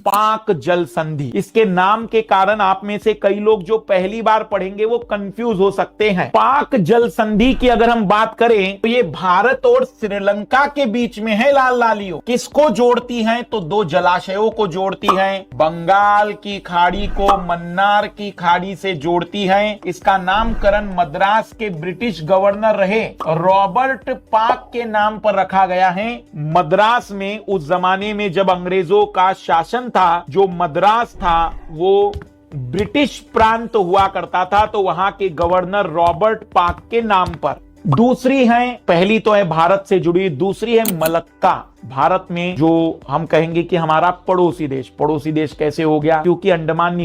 पाक जल संधि। इसके नाम के कारण आप में से कई लोग जो पहली बार पढ़ेंगे वो कंफ्यूज हो सकते हैं। पाक जल संधि की अगर हम बात करें तो ये भारत और श्रीलंका के बीच में है लाल लालियों। किसको जोड़ती है? तो दो जलाशयों को जोड़ती है। बंगाल की खाड़ी को मन्नार की खाड़ी से जोड़ती है। इसका नामकरण मद्रास के ब्रिटिश गवर्नर रहे रॉबर्ट पाक के नाम पर रखा गया है। मद्रास में उस जमाने में जब अंग्रेजों का शासन था, जो मद्रास था वो ब्रिटिश प्रांत हुआ करता था, तो वहां के गवर्नर रॉबर्ट पाक के नाम पर। दूसरी है, पहली तो है भारत से जुड़ी, दूसरी है मलक्का। भारत में जो हम कहेंगे कि हमारा पड़ोसी देश कैसे हो गया? क्योंकि अंडमान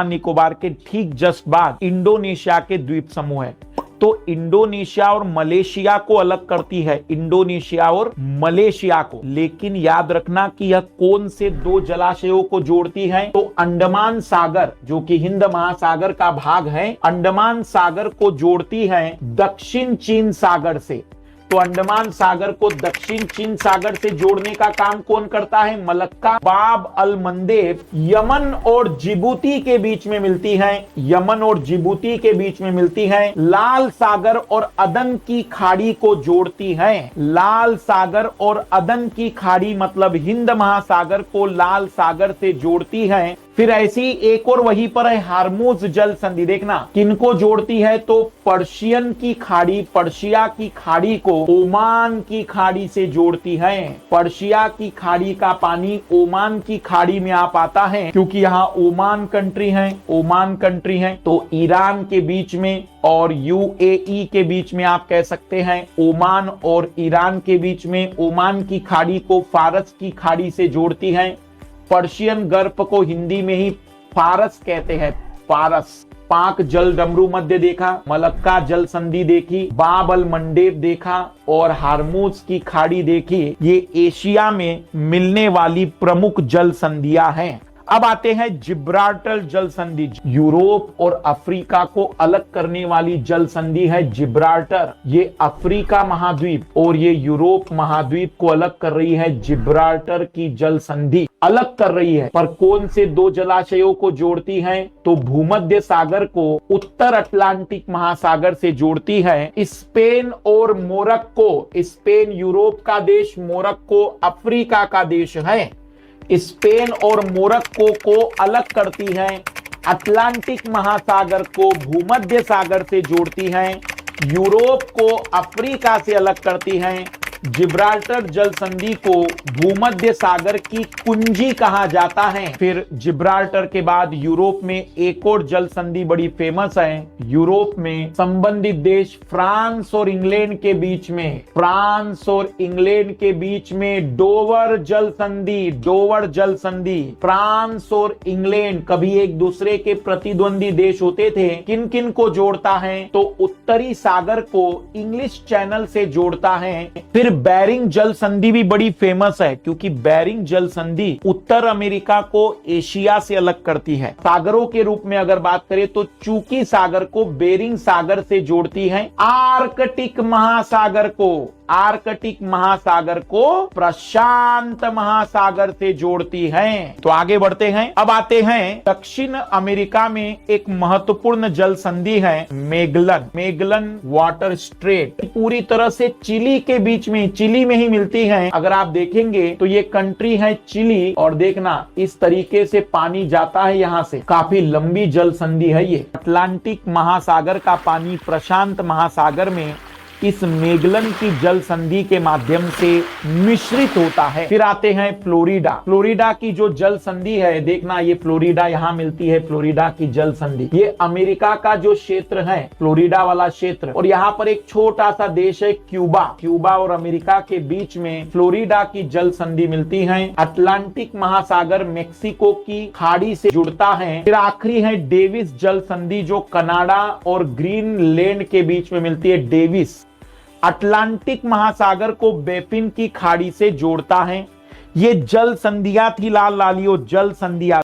निकोबार के ठीक जस्ट बाद इंडोनेशिया के द्वीप समूह है, तो इंडोनेशिया और मलेशिया को अलग करती है, इंडोनेशिया और मलेशिया को। लेकिन याद रखना कि यह कौन से दो जलाशयों को जोड़ती है? तो अंडमान सागर, जो कि हिंद महासागर का भाग है, अंडमान सागर को जोड़ती है दक्षिण चीन सागर से। तो अंडमान सागर को दक्षिण चीन सागर से जोड़ने का काम कौन करता है? मलक्का। बाब अल मंदेब यमन और जिबूती के बीच में मिलती है, यमन और जिबूती के बीच में मिलती है। लाल सागर और अदन की खाड़ी को जोड़ती है। लाल सागर और अदन की खाड़ी मतलब हिंद महासागर को लाल सागर से जोड़ती है। फिर ऐसी एक और वहीं पर है हार्मूज जल संधि। देखना किनको जोड़ती है? तो पर्शियन की खाड़ी, पर्शिया की खाड़ी को ओमान की खाड़ी से जोड़ती है। पर्शिया की खाड़ी का पानी ओमान की खाड़ी में आ पाता है, क्योंकि यहाँ ओमान कंट्री है। तो ईरान के बीच में और यूएई के बीच में आप कह सकते हैं, ओमान और ईरान के बीच में ओमान की खाड़ी को फारस की खाड़ी से जोड़ती है। पर्शियन गर्प को हिंदी में ही फारस कहते हैं, फारस। पाक जल डमरू मध्य देखा, मलक्का जल संधि देखी, बाब अल मंडेब देखा और हार्मूज की खाड़ी देखी। ये एशिया में मिलने वाली प्रमुख जल संधियां हैं। अब आते हैं जिब्राल्टर जल संधि। यूरोप और अफ्रीका को अलग करने वाली जल संधि है जिब्राल्टर। ये अफ्रीका महाद्वीप और ये यूरोप महाद्वीप को अलग कर रही है जिब्राल्टर की जल संधि, अलग कर रही है। पर कौन से दो जलाशयों को जोड़ती है? तो भूमध्य सागर को उत्तर अटलांटिक महासागर से जोड़ती है। स्पेन और मोरक्को, स्पेन यूरोप का देश, मोरक्को अफ्रीका का देश है। स्पेन और मोरक्को को अलग करती है। अटलांटिक महासागर को भूमध्य सागर से जोड़ती है। यूरोप को अफ्रीका से अलग करती है। जिब्राल्टर जल संधि को भूमध्य सागर की कुंजी कहा जाता है। फिर जिब्राल्टर के बाद यूरोप में एक और जल संधि बड़ी फेमस है। यूरोप में संबंधित देश फ्रांस और इंग्लैंड के बीच में, फ्रांस और इंग्लैंड के बीच में डोवर जल संधि। फ्रांस और इंग्लैंड कभी एक दूसरे के प्रतिद्वंदी देश होते थे। किन किन को जोड़ता है? तो उत्तरी सागर को इंग्लिश चैनल से जोड़ता है। फिर बेरिंग जल संधि भी बड़ी फेमस है, क्योंकि बेरिंग जल संधि उत्तर अमेरिका को एशिया से अलग करती है। सागरों के रूप में अगर बात करें तो चूकी सागर को बेरिंग सागर से जोड़ती है। आर्कटिक महासागर को प्रशांत महासागर से जोड़ती है। तो आगे बढ़ते हैं। अब आते हैं दक्षिण अमेरिका में एक महत्वपूर्ण जल संधि है मेगलन वाटर स्ट्रेट। पूरी तरह से चिली के बीच में, चिली में ही मिलती है। अगर आप देखेंगे तो ये कंट्री है चिली, और देखना इस तरीके से पानी जाता है यहाँ से। काफी लंबी जल संधि है ये। अटलांटिक महासागर का पानी प्रशांत महासागर में इस मेगलन की जल संधि के माध्यम से मिश्रित होता है। फिर आते हैं फ्लोरिडा की जो जल संधि है, देखना ये फ्लोरिडा यहाँ मिलती है, फ्लोरिडा की जल संधि। ये अमेरिका का जो क्षेत्र है, फ्लोरिडा वाला क्षेत्र, और यहाँ पर एक छोटा सा देश है क्यूबा और अमेरिका के बीच में फ्लोरिडा की जल संधि मिलती है। अटलांटिक महासागर मेक्सिको की खाड़ी से जुड़ता है। फिर आखिरी है डेविस जल संधि, जो कनाडा और ग्रीनलैंड के बीच में मिलती है। डेविस अटलांटिक महासागर को बेफिन की खाड़ी से जोड़ता है। ये जल संधियां थी लाल लालियो, जल संधियां